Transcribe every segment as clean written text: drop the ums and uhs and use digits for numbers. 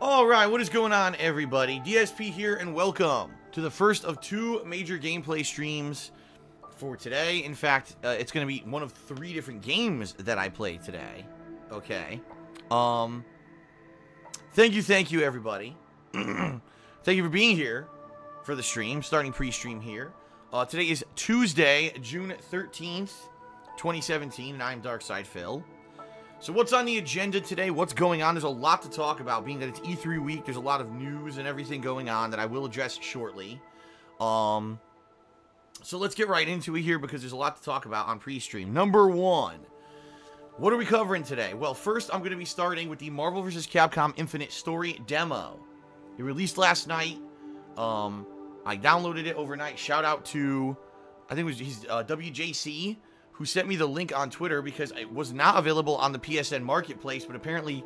Alright, what is going on, everybody? DSP here, and welcome to the first of two major gameplay streams for today. In fact, it's going to be one of three different games that I play today. Okay. Thank you, everybody. Thank you for being here for the stream, starting pre-stream here. Today is Tuesday, June 13th, 2017, and I'm Darkside Phil. So what's on the agenda today? What's going on? There's a lot to talk about, being that it's E3 week. There's a lot of news and everything going on that I will address shortly. So let's get right into it here because there's a lot to talk about on pre-stream. Number one, what are we covering today? Well, first I'm going to be starting with the Marvel vs. Capcom Infinite story demo. It released last night. I downloaded it overnight. Shout out to, I think it was WJC, who sent me the link on Twitter because it was not available on the PSN Marketplace, but apparently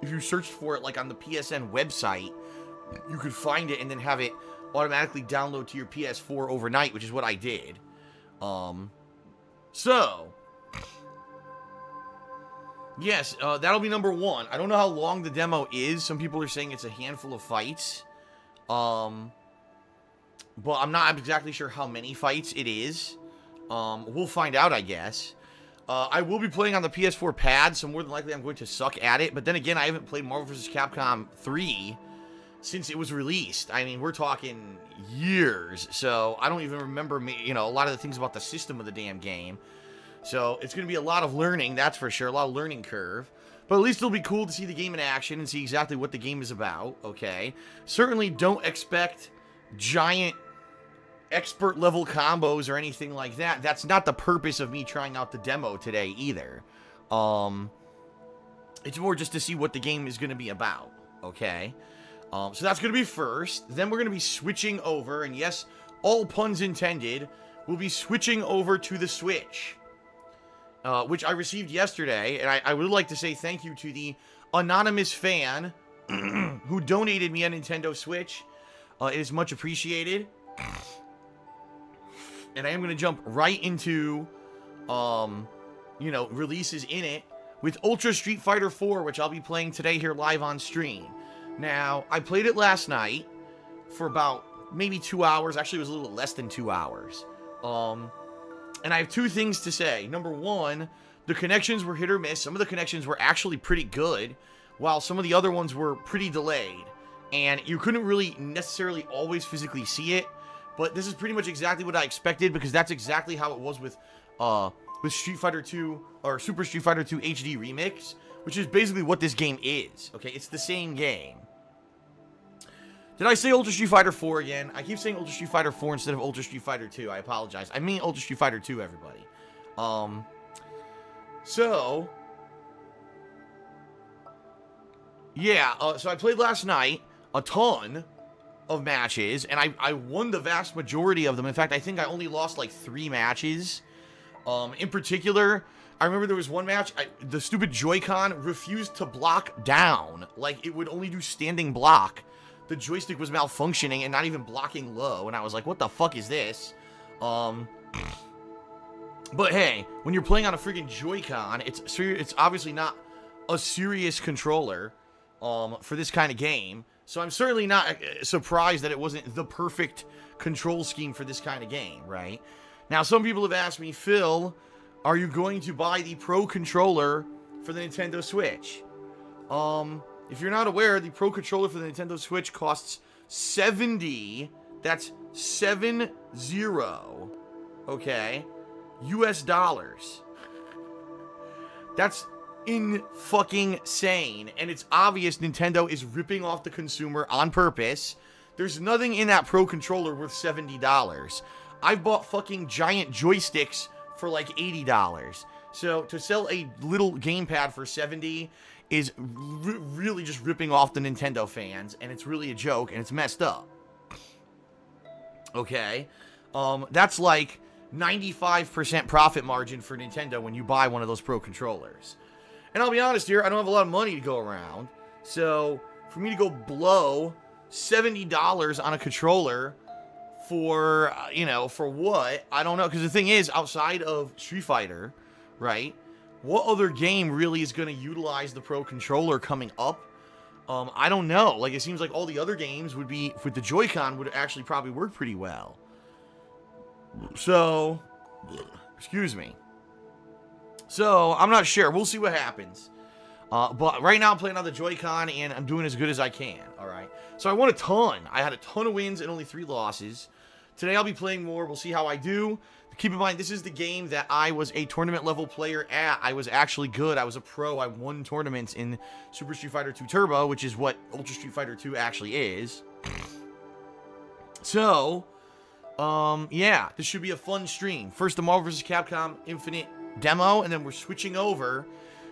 if you searched for it like on the PSN website, you could find it and then have it automatically download to your PS4 overnight, which is what I did. So yes, that'll be number one. I don't know how long the demo is. Some people are saying it's a handful of fights. But I'm not exactly sure how many fights it is. We'll find out, I guess. I will be playing on the PS4 pad, so more than likely I'm going to suck at it. But then again, I haven't played Marvel vs. Capcom 3 since it was released. I mean, we're talking years, so I don't even remember, a lot of the things about the system of the damn game. So it's going to be a lot of learning, that's for sure, a lot of learning curve. But at least it'll be cool to see the game in action and see exactly what the game is about, okay? Certainly don't expect giant expert level combos or anything like that. That's not the purpose of me trying out the demo today either. It's more just to see what the game is going to be about, okay? So that's going to be first. Then we're going to be switching over, and yes, all puns intended, we'll be switching over to the Switch, which I received yesterday, and I would like to say thank you to the anonymous fan who donated me a Nintendo Switch. It is much appreciated. And I am going to jump right into, releases in it with Ultra Street Fighter 4, which I'll be playing today here live on stream. Now, I played it last night for about maybe 2 hours. Actually, it was a little less than 2 hours. And I have two things to say. Number one, the connections were hit or miss. Some of the connections were actually pretty good, while some of the other ones were pretty delayed. And you couldn't really necessarily always physically see it. But this is pretty much exactly what I expected, because that's exactly how it was with Street Fighter 2 or Super Street Fighter 2 HD Remix, which is basically what this game is. Okay, it's the same game. Did I say Ultra Street Fighter 4 again? I keep saying Ultra Street Fighter 4 instead of Ultra Street Fighter 2. I apologize. I mean Ultra Street Fighter 2, everybody. So I played last night a ton of matches, and I won the vast majority of them. In fact, I think I only lost like 3 matches. In particular, I remember there was one match, the stupid Joy-Con refused to block down. Like, it would only do standing block. The joystick was malfunctioning and not even blocking low, and I was like, what the fuck is this? But hey, when you're playing on a freaking Joy-Con, it's obviously not a serious controller for this kind of game. So I'm certainly not surprised that it wasn't the perfect control scheme for this kind of game, right? Now, some people have asked me, Phil, are you going to buy the Pro Controller for the Nintendo Switch? If you're not aware, the Pro Controller for the Nintendo Switch costs $70, that's 70, okay, US dollars. That's in-fucking-sane, and it's obvious Nintendo is ripping off the consumer on purpose. There's nothing in that Pro Controller worth $70. I've bought fucking giant joysticks for like $80. So to sell a little gamepad for $70 is really just ripping off the Nintendo fans, and it's really a joke, and it's messed up. Okay? That's like 95% profit margin for Nintendo when you buy one of those Pro Controllers. And I'll be honest here, I don't have a lot of money to go around. So, for me to go blow $70 on a controller for, for what? I don't know. Because the thing is, outside of Street Fighter, right? What other game really is going to utilize the Pro Controller coming up? I don't know. Like, it seems like all the other games would be, with the Joy-Con, would actually probably work pretty well. So, excuse me. So, I'm not sure. We'll see what happens. But right now I'm playing on the Joy-Con, and I'm doing as good as I can, alright? So I won a ton. I had a ton of wins and only 3 losses. Today I'll be playing more. We'll see how I do. Keep in mind, this is the game that I was a tournament-level player at. I was actually good. I was a pro. I won tournaments in Super Street Fighter 2 Turbo, which is what Ultra Street Fighter 2 actually is. So, yeah, this should be a fun stream. First, the Marvel vs. Capcom Infinite demo, and then we're switching over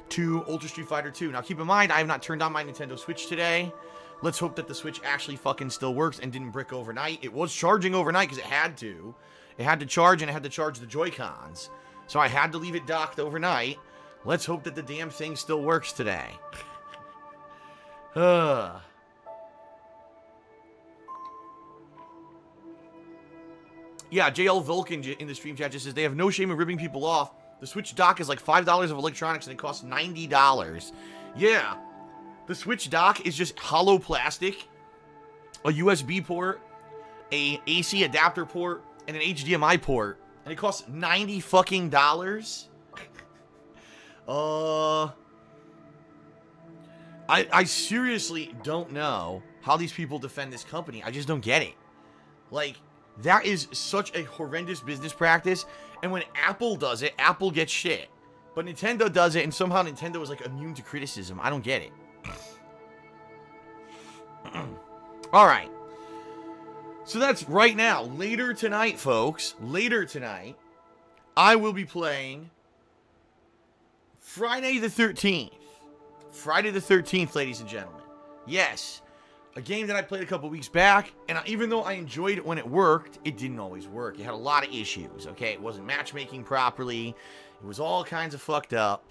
to Ultra Street Fighter 2. Now, keep in mind, I have not turned on my Nintendo Switch today. Let's hope that the Switch actually fucking still works and didn't brick overnight. It was charging overnight because it had to. It had to charge, and it had to charge the Joy-Cons. So I had to leave it docked overnight. Let's hope that the damn thing still works today. Yeah, JL Vulcan in the stream chat just says, they have no shame in ripping people off. The Switch dock is like $5 of electronics, and it costs $90. Yeah. The Switch dock is just hollow plastic, a USB port, a AC adapter port, and an HDMI port, and it costs $90 fucking dollars. I seriously don't know how these people defend this company. I just don't get it. Like, that is such a horrendous business practice, and when Apple does it, Apple gets shit. But Nintendo does it, and somehow Nintendo is like immune to criticism. I don't get it. Alright. So that's right now. Later tonight, folks. Later tonight, I will be playing Friday the 13th. Friday the 13th, ladies and gentlemen. Yes. A game that I played a couple weeks back, and even though I enjoyed it when it worked, it didn't always work. It had a lot of issues, okay? It wasn't matchmaking properly. It was all kinds of fucked up.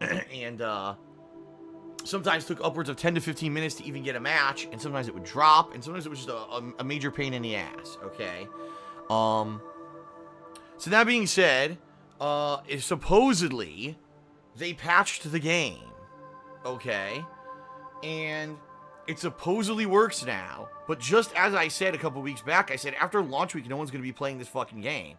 And, sometimes took upwards of 10 to 15 minutes to even get a match, and sometimes it would drop, and sometimes it was just a major pain in the ass, okay? So that being said, supposedly, they patched the game, okay? And it supposedly works now, but just as I said a couple weeks back, I said after launch week, no one's going to be playing this fucking game.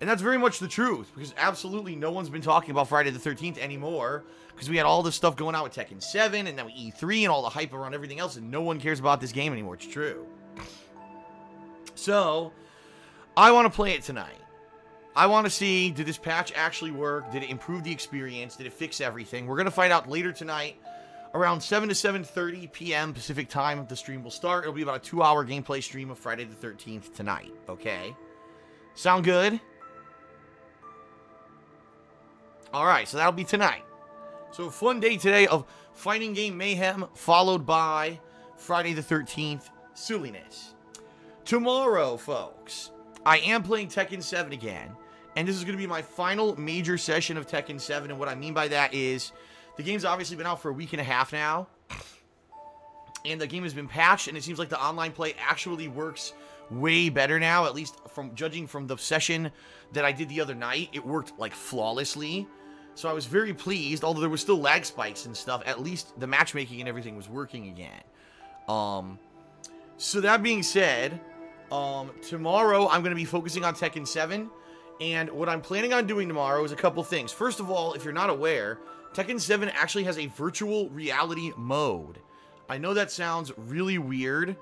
And that's very much the truth, because absolutely no one's been talking about Friday the 13th anymore, because we had all this stuff going on with Tekken 7, and now E3, and all the hype around everything else, and no one cares about this game anymore. It's true. So, I want to play it tonight. I want to see, did this patch actually work? Did it improve the experience? Did it fix everything? We're going to find out later tonight. Around 7 to 7:30 p.m. Pacific time, the stream will start. It'll be about a 2-hour gameplay stream of Friday the 13th tonight, okay? Sound good? Alright, so that'll be tonight. So a fun day today of fighting game mayhem, followed by Friday the 13th silliness. Tomorrow, folks, I am playing Tekken 7 again, and this is going to be my final major session of Tekken 7, and what I mean by that is, the game's obviously been out for a week and a half now, and the game has been patched, and it seems like the online play actually works way better now, at least from judging from the session that I did the other night. It worked, like, flawlessly. So I was very pleased, although there was still lag spikes and stuff. At least the matchmaking and everything was working again. So that being said, tomorrow I'm going to be focusing on Tekken 7. And what I'm planning on doing tomorrow is a couple things. First of all, if you're not aware, Tekken 7 actually has a virtual reality mode. I know that sounds really weird,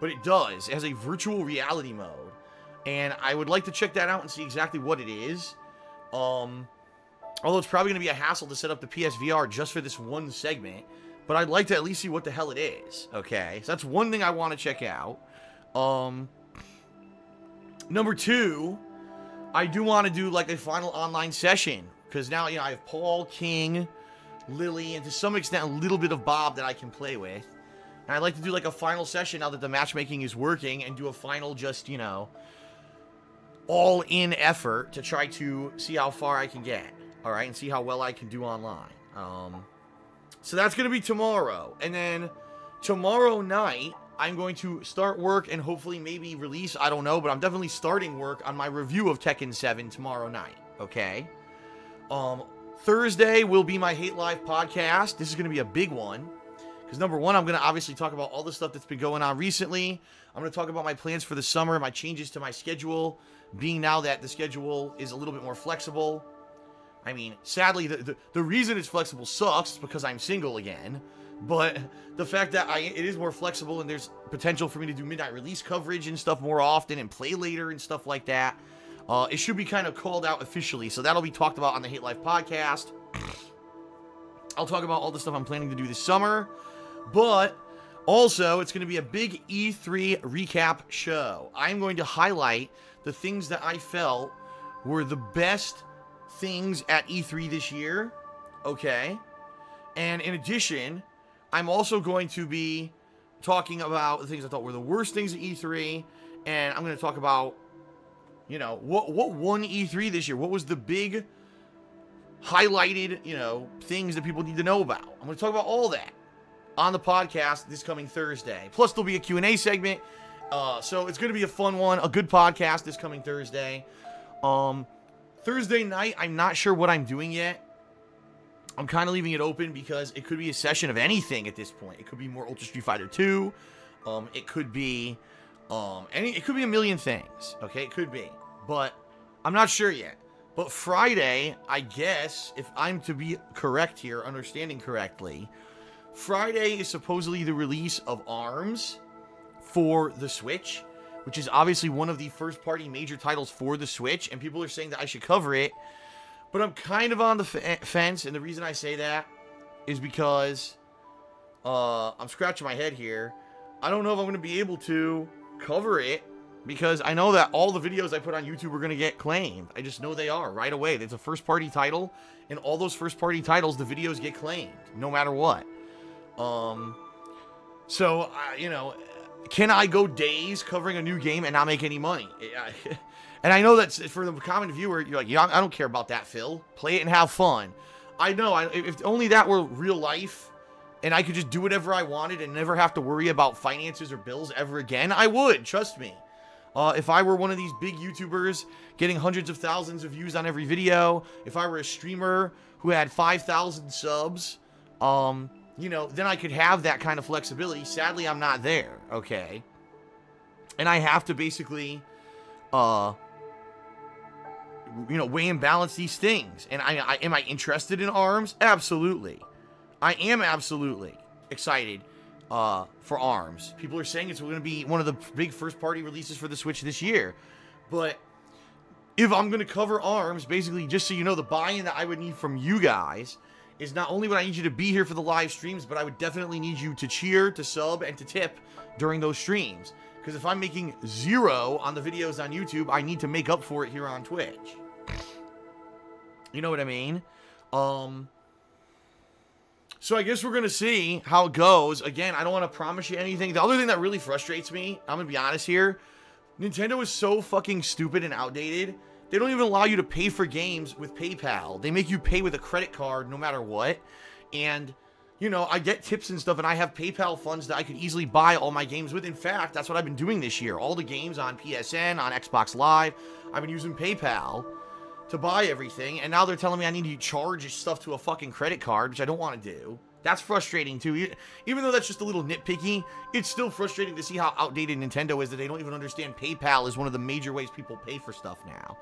but it does. It has a virtual reality mode. And I would like to check that out and see exactly what it is. Although it's probably going to be a hassle to set up the PSVR just for this one segment. But I'd like to at least see what the hell it is. Okay, so that's one thing I want to check out. Number 2, I do want to do like a final online session. Because now, you know, I have Paul, King, Lily, and to some extent a little bit of Bob that I can play with. And I'd like to do like a final session now that the matchmaking is working. And do a final just, you know, all-in effort to try to see how far I can get. Alright, and see how well I can do online. So that's going to be tomorrow. And then tomorrow night, I'm going to start work and hopefully maybe release, I don't know, but I'm definitely starting work on my review of Tekken 7 tomorrow night. Okay? Thursday will be my Hate Live podcast. This is going to be a big one. Because number one, I'm going to obviously talk about all the stuff that's been going on recently. I'm going to talk about my plans for the summer, my changes to my schedule, being now that the schedule is a little bit more flexible. I mean, sadly, the reason it's flexible sucks because I'm single again. But the fact that it is more flexible and there's potential for me to do midnight release coverage and stuff more often and play later and stuff like that, it should be kind of called out officially. So that'll be talked about on the Hate Life podcast. I'll talk about all the stuff I'm planning to do this summer. But also, it's going to be a big E3 recap show. I'm going to highlight the things that I felt were the best things at E3 this year. Okay. And in addition, I'm also going to be talking about the things I thought were the worst things at E3. And I'm going to talk about, you know, what won E3 this year? What was the big highlighted, you know, things that people need to know about? I'm going to talk about all that on the podcast this coming Thursday. Plus, there'll be a Q&A segment. So it's going to be a fun one, a good podcast this coming Thursday. Thursday night, I'm not sure what I'm doing yet. I'm kind of leaving it open because it could be a session of anything at this point. It could be more Ultra Street Fighter 2. It could be it could be a million things. Okay, it could be. But I'm not sure yet. But Friday, I guess, if I'm to be correct here, understanding correctly, Friday is supposedly the release of ARMS for the Switch, which is obviously one of the first-party major titles for the Switch, and people are saying that I should cover it, but I'm kind of on the fence, and the reason I say that is because I'm scratching my head here. I don't know if I'm going to be able to cover it, because I know that all the videos I put on YouTube are going to get claimed. I just know they are right away. It's a first-party title, and all those first-party titles, the videos get claimed, no matter what. So, you know, can I go days covering a new game and not make any money? And I know that for the common viewer, you're like, yeah, I don't care about that, Phil. Play it and have fun. I know, if only that were real life, and I could just do whatever I wanted and never have to worry about finances or bills ever again, I would, trust me. If I were one of these big YouTubers getting hundreds of thousands of views on every video, if I were a streamer who had 5,000 subs, you know, then I could have that kind of flexibility. Sadly, I'm not there, okay? And I have to basically, you know, weigh and balance these things. And am I interested in ARMS? Absolutely. I am absolutely excited for ARMS. People are saying it's going to be one of the big first-party releases for the Switch this year. But if I'm going to cover ARMS, basically, just so you know, the buy-in that I would need from you guys is not only would I need you to be here for the live streams, but I would definitely need you to cheer, to sub, and to tip during those streams. Because if I'm making 0 on the videos on YouTube, I need to make up for it here on Twitch. You know what I mean? So I guess we're going to see how it goes. Again, I don't want to promise you anything. The other thing that really frustrates me, I'm going to be honest here, Nintendo is so fucking stupid and outdated. They don't even allow you to pay for games with PayPal. They make you pay with a credit card no matter what. And, you know, I get tips and stuff, and I have PayPal funds that I could easily buy all my games with. In fact, that's what I've been doing this year. All the games on PSN, on Xbox Live, I've been using PayPal to buy everything. And now they're telling me I need to charge stuff to a fucking credit card, which I don't want to do. That's frustrating, too. Even though that's just a little nitpicky, it's still frustrating to see how outdated Nintendo is, that they don't even understand PayPal is one of the major ways people pay for stuff now.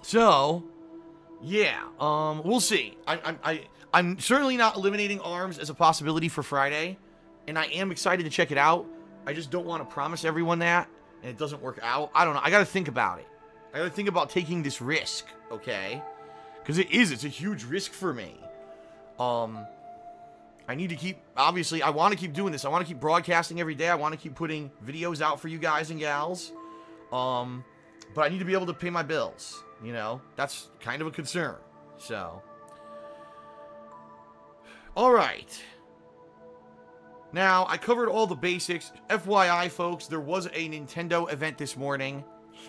So, yeah, we'll see. I'm certainly not eliminating ARMS as a possibility for Friday, and I am excited to check it out. I just don't want to promise everyone that, and it doesn't work out. I don't know. I got to think about it. I got to think about taking this risk, okay? Because it's a huge risk for me. I need to keep, obviously, I want to keep doing this. I want to keep broadcasting every day. I want to keep putting videos out for you guys and gals. But I need to be able to pay my bills, you know? That's kind of a concern. So. Alright. Now, I covered all the basics. FYI, folks, there was a Nintendo event this morning.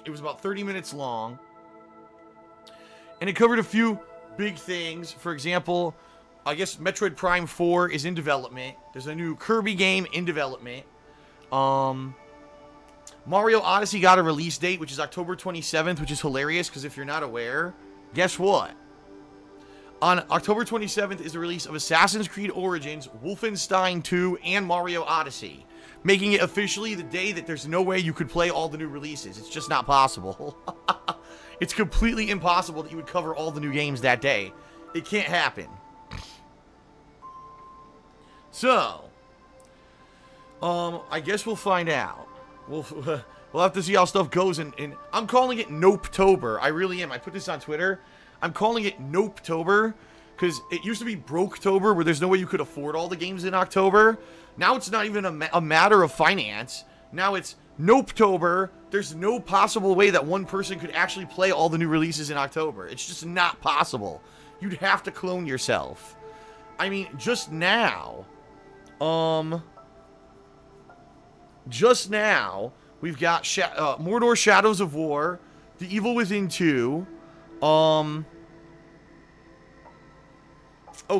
It was about 30 minutes long. And it covered a few big things. For example, I guess Metroid Prime 4 is in development. There's a new Kirby game in development. Mario Odyssey got a release date, which is October 27th, which is hilarious, because if you're not aware, guess what? On October 27th is the release of Assassin's Creed Origins, Wolfenstein 2, and Mario Odyssey, making it officially the day that there's no way you could play all the new releases. It's just not possible. It's completely impossible that you would cover all the new games that day. It can't happen. So, I guess we'll find out. We'll have to see how stuff goes, and I'm calling it Nopetober. I really am. I put this on Twitter. I'm calling it Nopetober, because it used to be Broketober, where there's no way you could afford all the games in October. Now it's not even a matter of finance. Now it's Nopetober. There's no possible way that one person could actually play all the new releases in October. It's just not possible. You'd have to clone yourself. I mean, just now, we've got Mordor Shadows of War, The Evil Within 2, oh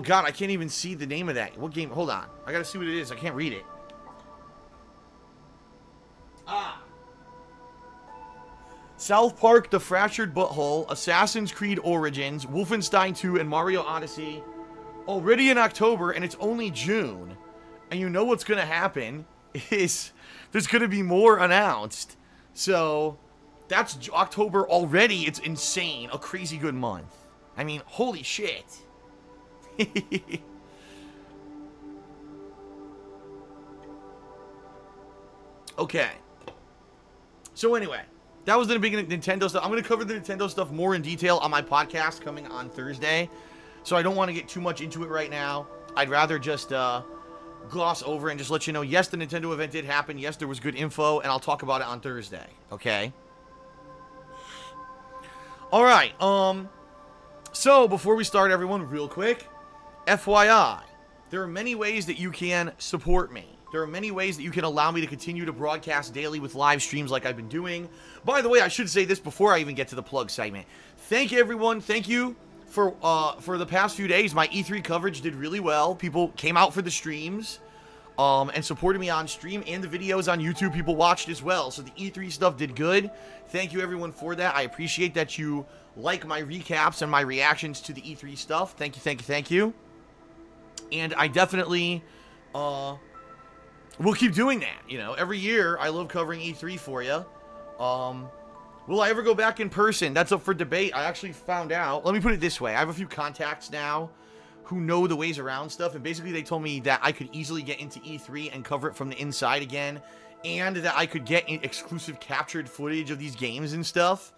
god, I can't even see the name of that. What game? Hold on. I gotta see what it is. I can't read it. South Park, The Fractured Butthole, Assassin's Creed Origins, Wolfenstein 2, and Mario Odyssey. Already in October, and it's only June. And you know what's gonna happen is there's gonna be more announced. So, that's October already. It's insane. A crazy good month. I mean, holy shit. Okay. So anyway, that was the big Nintendo stuff. I'm going to cover the Nintendo stuff more in detail on my podcast coming on Thursday. So I don't want to get too much into it right now. I'd rather just gloss over and just let you know, yes, the Nintendo event did happen. Yes, there was good info, and I'll talk about it on Thursday. Okay? All right. So before we start, everyone, real quick, FYI, there are many ways that you can support me. There are many ways that you can allow me to continue to broadcast daily with live streams like I've been doing. By the way, I should say this before I even get to the plug segment. Thank you, everyone. Thank you for the past few days. My E3 coverage did really well. People came out for the streams and supported me on stream, and the videos on YouTube people watched as well. So the E3 stuff did good. Thank you, everyone, for that. I appreciate that you like my recaps and my reactions to the E3 stuff. Thank you, thank you, thank you. And I definitely will keep doing that. You know, every year I love covering E3 for you. Will I ever go back in person? That's up for debate. I actually found out. Let me put it this way. I have a few contacts now who know the ways around stuff, and basically they told me that I could easily get into E3 and cover it from the inside again, and that I could get exclusive captured footage of these games and stuff.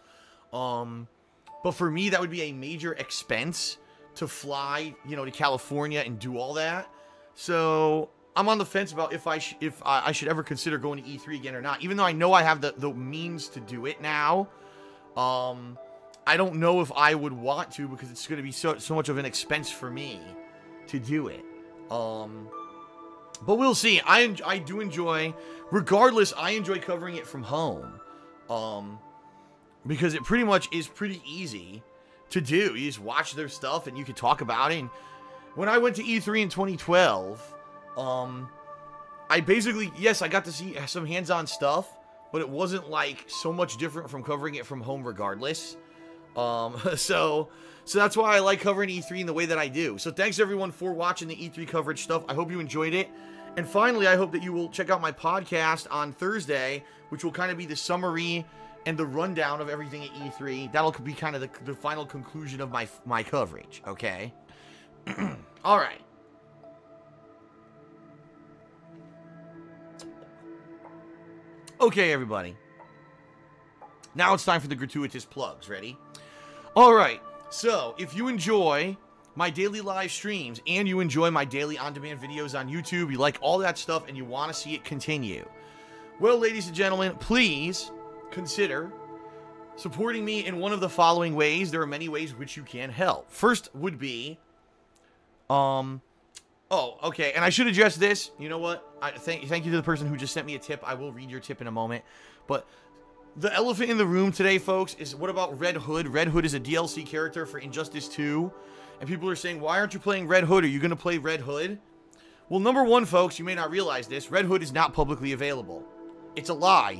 But for me, that would be a major expense to fly, you know, to California and do all that. So I'm on the fence about if I should ever consider going to E3 again or not. Even though I know I have the means to do it now, I don't know if I would want to, because it's going to be so much of an expense for me to do it. But we'll see. I do enjoy, regardless, I enjoy covering it from home. Because it pretty much is pretty easy to do. You just watch their stuff and you can talk about it. And when I went to E3 in 2012, I basically, yes, I got to see some hands-on stuff, but it wasn't like so much different from covering it from home regardless. So that's why I like covering E3 in the way that I do. So thanks everyone for watching the E3 coverage stuff. I hope you enjoyed it. And finally, I hope that you will check out my podcast on Thursday, which will kind of be the summary and the rundown of everything at E3. That'll be kind of the final conclusion of my coverage, okay? All right. Okay, everybody. Now it's time for the gratuitous plugs. Ready? All right. So, if you enjoy my daily live streams and you enjoy my daily on-demand videos on YouTube, you like all that stuff and you want to see it continue, well, ladies and gentlemen, please consider supporting me in one of the following ways. There are many ways which you can help. First would be, oh, okay, and I should address this. You know what? Thank you to the person who just sent me a tip. I will read your tip in a moment. But the elephant in the room today, folks, is what about Red Hood? Red Hood is a DLC character for Injustice 2. And people are saying, why aren't you playing Red Hood? Are you going to play Red Hood? Well, number one, folks, you may not realize this. Red Hood is not publicly available. It's a lie.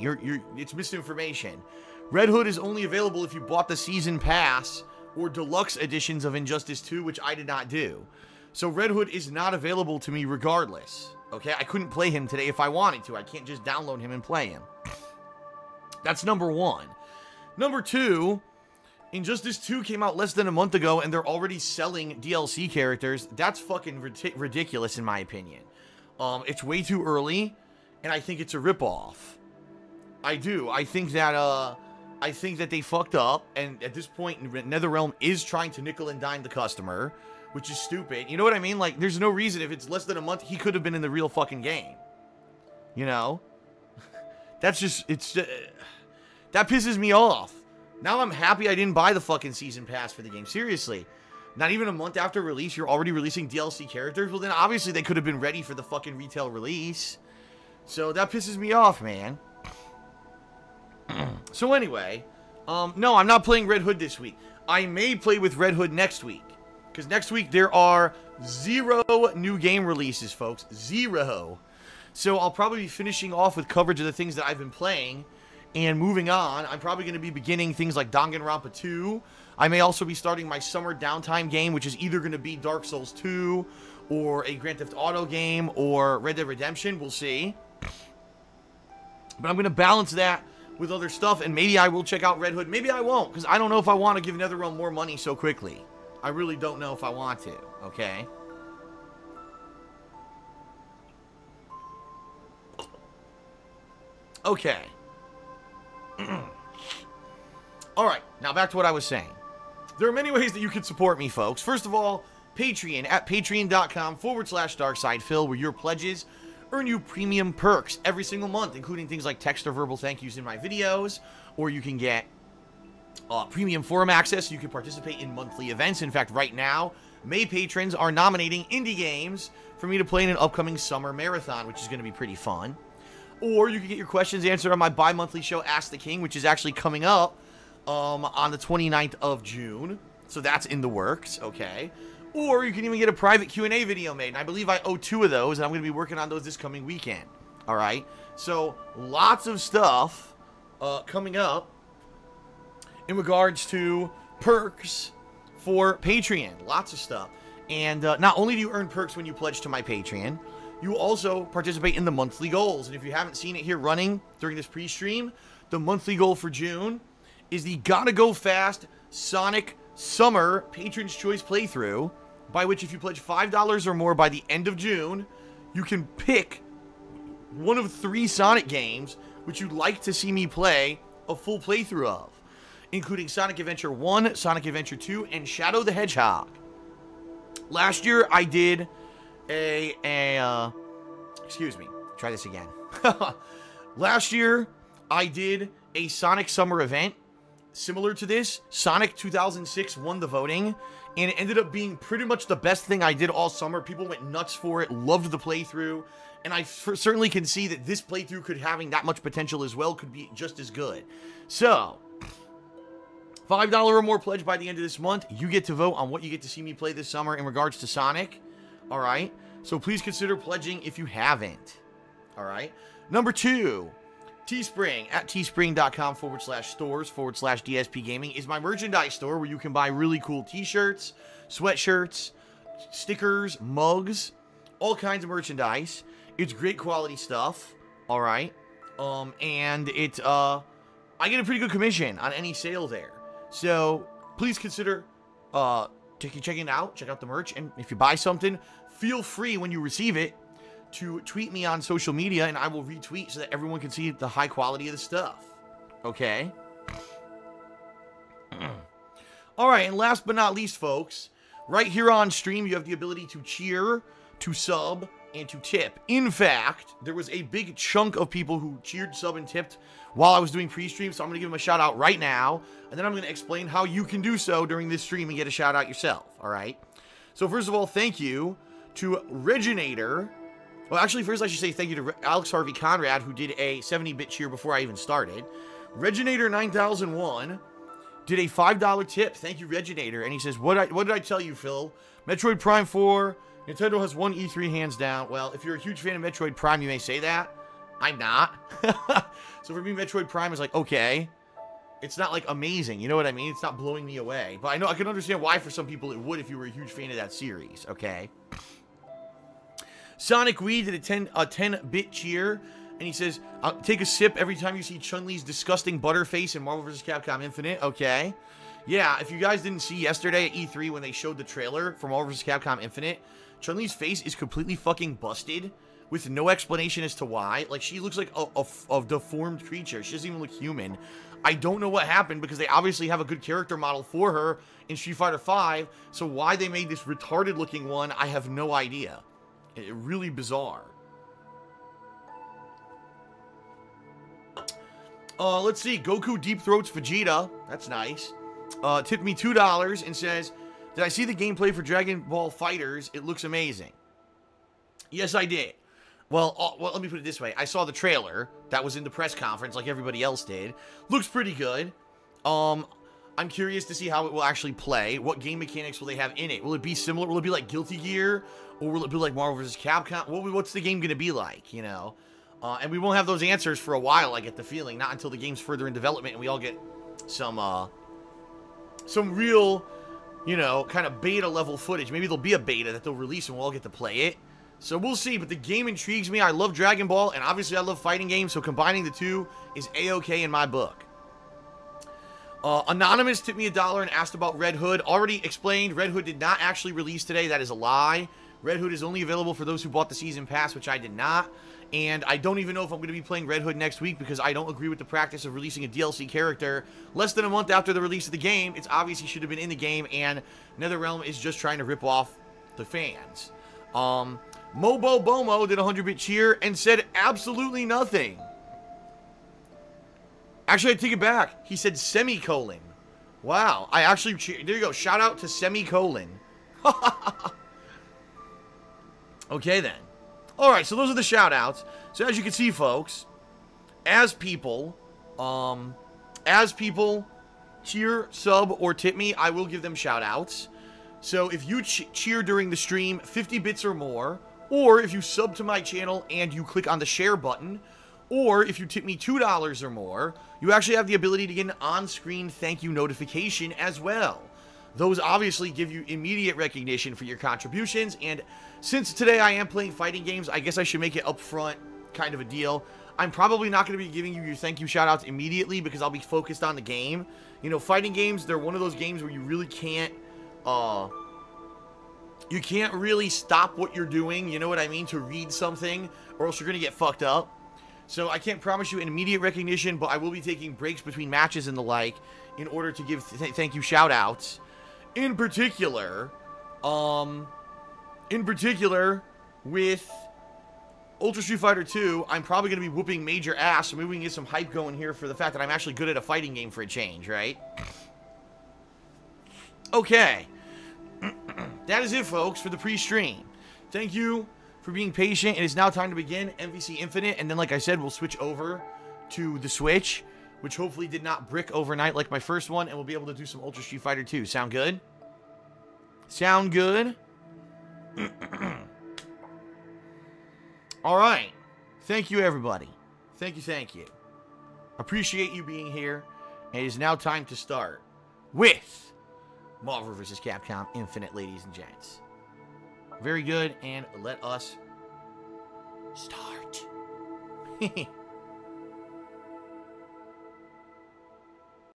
It's misinformation. Red Hood is only available if you bought the season pass or deluxe editions of Injustice 2, which I did not do. So Red Hood is not available to me regardless. Okay, I couldn't play him today if I wanted to. I can't just download him and play him. That's number one. Number two, Injustice 2 came out less than a month ago, and they're already selling DLC characters. That's fucking ridiculous, in my opinion. It's way too early, and I think it's a ripoff. I do. I think that they fucked up, and at this point, NetherRealm is trying to nickel and dime the customer, which is stupid. You know what I mean? Like, there's no reason. If it's less than a month, he could have been in the real fucking game. You know? That's just, that pisses me off. Now I'm happy I didn't buy the fucking season pass for the game. Seriously. Not even a month after release, you're already releasing DLC characters? Well, then obviously they could have been ready for the fucking retail release. So that pisses me off, man. So anyway, no, I'm not playing Red Hood this week. I may play with Red Hood next week. Because next week there are 0 new game releases, folks. 0. So I'll probably be finishing off with coverage of the things that I've been playing. And moving on, I'm probably going to be beginning things like Danganronpa 2. I may also be starting my summer downtime game, which is either going to be Dark Souls 2, or a Grand Theft Auto game, or Red Dead Redemption. We'll see. But I'm going to balance that with other stuff, and maybe I will check out Red Hood. Maybe I won't, because I don't know if I want to give NetherRealm more money so quickly. I really don't know if I want to, okay? Okay. Alright, now back to what I was saying. There are many ways that you can support me, folks. First of all, Patreon at patreon.com/DarkSidePhil, where your pledges earn you premium perks every single month, including things like text or verbal thank yous in my videos, or you can get premium forum access. You can participate in monthly events. In fact, right now, May patrons are nominating indie games for me to play in an upcoming summer marathon, which is going to be pretty fun. Or you can get your questions answered on my bi-monthly show, Ask the King, which is actually coming up on the 29th of June. So that's in the works, okay? Or you can even get a private Q&A video made. And I believe I owe 2 of those, and I'm going to be working on those this coming weekend. All right? So lots of stuff coming up in regards to perks for Patreon. Lots of stuff. And not only do you earn perks when you pledge to my Patreon, you also participate in the monthly goals. And if you haven't seen it here running during this pre-stream, the monthly goal for June is the Gotta Go Fast Sonic Summer Patron's Choice Playthrough, by which if you pledge $5 or more by the end of June, you can pick one of 3 Sonic games which you'd like to see me play a full playthrough of, including Sonic Adventure 1, Sonic Adventure 2, and Shadow the Hedgehog. Last year, I did excuse me, try this again. Last year, I did a Sonic Summer event similar to this. Sonic 2006 won the voting, and it ended up being pretty much the best thing I did all summer. People went nuts for it, loved the playthrough, and I certainly can see that this playthrough could, having that much potential as well, could be just as good. So, $5 or more pledge by the end of this month. You get to vote on what you get to see me play this summer in regards to Sonic. All right? So please consider pledging if you haven't. All right? Number 2, Teespring at teespring.com/stores/DSPGaming is my merchandise store where you can buy really cool t-shirts, sweatshirts, stickers, mugs, all kinds of merchandise. It's great quality stuff. All right? And it, I get a pretty good commission on any sale there. So please consider checking it out. Check out the merch. And if you buy something, feel free when you receive it to tweet me on social media, and I will retweet so that everyone can see the high quality of the stuff. Okay? All right, and last but not least, folks, right here on stream, you have the ability to cheer, to sub, and to tip. In fact, there was a big chunk of people who cheered, sub, and tipped while I was doing pre-stream, so I'm going to give them a shout out right now, and then I'm going to explain how you can do so during this stream and get a shout out yourself, all right? So first of all, thank you to Reginator. Well, actually, first I should say thank you to Alex Harvey Conrad, who did a 70-bit cheer before I even started. Reginator 9001 did a $5 tip. Thank you, Reginator. And he says, what did I tell you, Phil? Metroid Prime 4, Nintendo has won E3 hands down. Well, if you're a huge fan of Metroid Prime, you may say that. I'm not. So for me, Metroid Prime is like, okay. It's not, like, amazing. You know what I mean? It's not blowing me away. But I know I can understand why for some people it would if you were a huge fan of that series, okay? Sonic Wee did a 10-bit cheer, and he says, take a sip every time you see Chun-Li's disgusting butterface in Marvel vs. Capcom Infinite, okay? Yeah, if you guys didn't see yesterday at E3 when they showed the trailer for Marvel vs. Capcom Infinite, Chun-Li's face is completely fucking busted, with no explanation as to why. Like, she looks like a deformed creature. She doesn't even look human. I don't know what happened, because they obviously have a good character model for her in Street Fighter V, so why they made this retarded-looking one, I have no idea. Really bizarre. Let's see. Goku deep throats Vegeta. That's nice. Tipped me $2 and says, did I see the gameplay for Dragon Ball FighterZ? It looks amazing. Yes, I did. Well, let me put it this way. I saw the trailer. That was in the press conference like everybody else did. Looks pretty good. I'm curious to see how it will actually play. What game mechanics will they have in it? Will it be similar? Will it be like Guilty Gear? Or will it be like Marvel vs. Capcom? What's the game going to be like, you know? And we won't have those answers for a while, I get the feeling. Not until the game's further in development and we all get some real, you know, kind of beta level footage. Maybe there'll be a beta that they'll release and we'll all get to play it. So we'll see, but the game intrigues me. I love Dragon Ball, and obviously I love fighting games, so combining the two is A-okay in my book. Anonymous tipped me $1 and asked about Red Hood. Already explained, Red Hood did not actually release today. That is a lie. Red Hood is only available for those who bought the Season Pass, which I did not. And I don't even know if I'm going to be playing Red Hood next week because I don't agree with the practice of releasing a DLC character less than a month after the release of the game. It's obvious he should have been in the game, and NetherRealm is just trying to rip off the fans. Mobo Bomo did a 100-bit cheer and said absolutely nothing. Actually, I take it back. He said semicolon. Wow. I actually cheered. There you go. Shout out to semicolon. Okay, then. Alright, so those are the shout-outs. So as you can see, folks, as people cheer, sub, or tip me, I will give them shout-outs. So if you cheer during the stream 50 bits or more, or if you sub to my channel and you click on the share button, or if you tip me $2 or more, you actually have the ability to get an on-screen thank you notification as well. Those obviously give you immediate recognition for your contributions, and since today I am playing fighting games, I guess I should make it upfront kind of a deal. I'm probably not going to be giving you your thank you shoutouts immediately because I'll be focused on the game. You know, fighting games, they're one of those games where you really can't, you can't really stop what you're doing, you know what I mean, to read something, or else you're going to get fucked up. So I can't promise you an immediate recognition, but I will be taking breaks between matches and the like in order to give thank you shoutouts. In particular, with Ultra Street Fighter 2, I'm probably going to be whooping major ass, so maybe we can get some hype going here for the fact that I'm actually good at a fighting game for a change, right? Okay. That is it, folks, for the pre-stream. Thank you for being patient. It is now time to begin MvC Infinite, and then, like I said, we'll switch over to the Switch, which hopefully did not brick overnight like my first one, and we'll be able to do some Ultra Street Fighter 2. Sound good? Sound good? Alright. Thank you, everybody. Thank you, thank you. Appreciate you being here. It is now time to start with Marvel vs. Capcom Infinite, ladies and gents. Very good, and let us start.